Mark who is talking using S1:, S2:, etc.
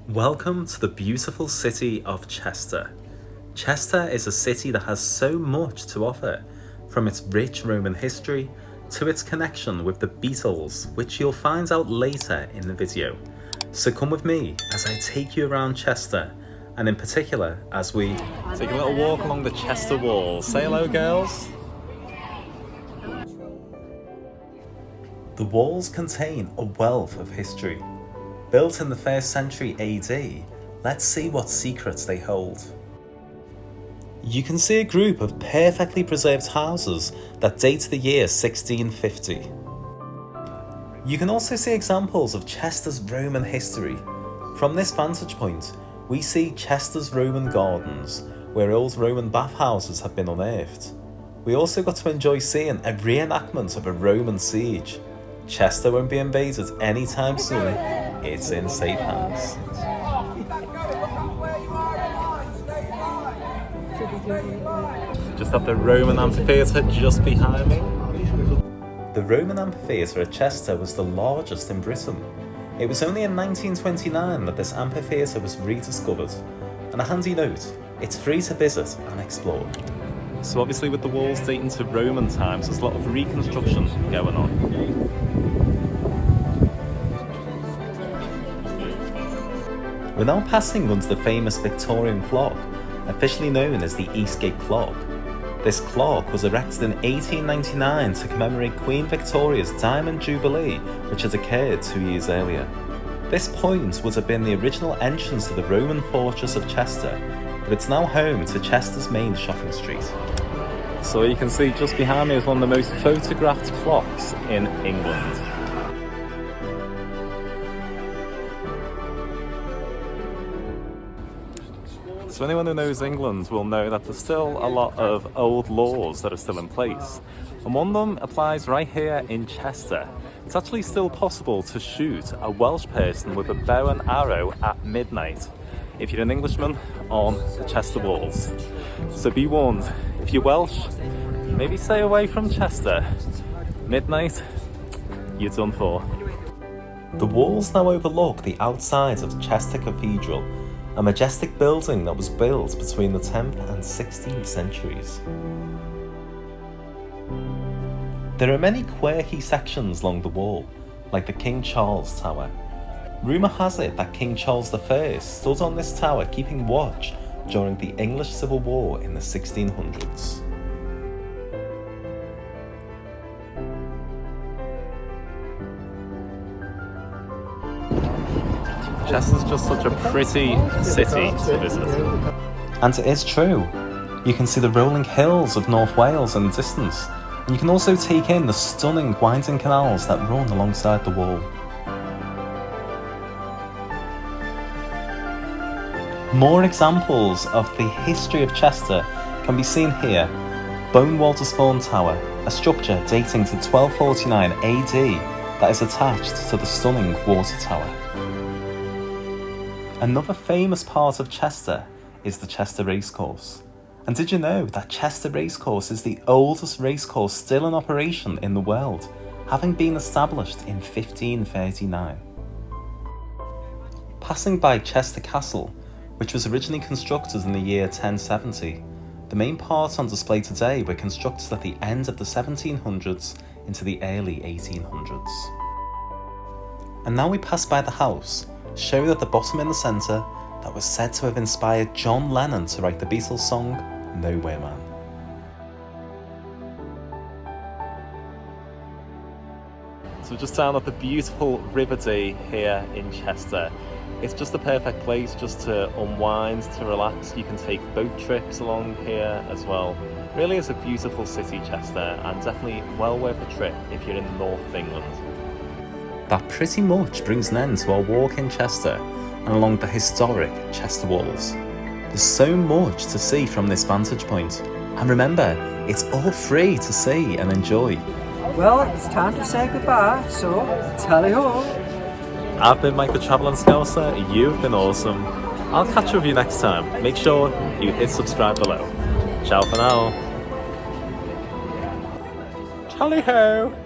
S1: Welcome to the beautiful city of Chester. Chester is a city that has so much to offer, from its rich Roman history to its connection with the Beatles, which you'll find out later in the video. So come with me as I take you around Chester, and in particular as we take a little walk along the Chester walls. Say hello, girls. The walls contain a wealth of history. Built in the 1st century AD, let's see what secrets they hold. You can see a group of perfectly preserved houses that date to the year 1650. You can also see examples of Chester's Roman history. From this vantage point, we see Chester's Roman gardens, where old Roman bathhouses have been unearthed. We also got to enjoy seeing a reenactment of a Roman siege. Chester won't be invaded anytime soon. It's in safe hands. Just have the Roman amphitheatre just behind me. The Roman amphitheatre at Chester was the largest in Britain. It was only in 1929 that this amphitheatre was rediscovered. And a handy note, it's free to visit and explore. So obviously with the walls dating to Roman times, there's a lot of reconstruction going on. We're now passing under the famous Victorian clock, officially known as the Eastgate Clock. This clock was erected in 1899 to commemorate Queen Victoria's Diamond Jubilee, which had occurred 2 years earlier. This point would have been the original entrance to the Roman fortress of Chester, but it's now home to Chester's main shopping street. So you can see just behind me is one of the most photographed clocks in England. So anyone who knows England will know that there's still a lot of old laws that are still in place. And one of them applies right here in Chester. It's actually still possible to shoot a Welsh person with a bow and arrow at midnight if you're an Englishman on the Chester walls. So be warned, if you're Welsh, maybe stay away from Chester. Midnight, you're done for. The walls now overlook the outsides of Chester Cathedral, a majestic building that was built between the 10th and 16th centuries. There are many quirky sections along the wall, like the King Charles Tower. Rumour has it that King Charles I stood on this tower keeping watch during the English Civil War in the 1600s. Chester's just such a pretty city to visit. And it is true. You can see the rolling hills of North Wales in the distance, and you can also take in the stunning winding canals that run alongside the wall. More examples of the history of Chester can be seen here. Bone Waltersthorne Tower, a structure dating to 1249 AD that is attached to the stunning water tower. Another famous part of Chester is the Chester Racecourse. And did you know that Chester Racecourse is the oldest racecourse still in operation in the world, having been established in 1539? Passing by Chester Castle, which was originally constructed in the year 1070, the main parts on display today were constructed at the end of the 1700s into the early 1800s. And now we pass by the house, showed at the bottom in the centre, that was said to have inspired John Lennon to write the Beatles song Nowhere Man. So just down at the beautiful River Dee here in Chester. It's just the perfect place just to unwind, to relax. You can take boat trips along here as well. Really is a beautiful city, Chester, and definitely well worth a trip if you're in the north of England. That pretty much brings an end to our walk in Chester and along the historic Chester walls. There's so much to see from this vantage point, and remember, it's all free to see and enjoy.
S2: Well, it's time to say goodbye, so tally-ho!
S1: I've been Mike the Traveller Scouser, you've been awesome. I'll catch up with you next time. Make sure you hit subscribe below. Ciao for now. Tally-ho!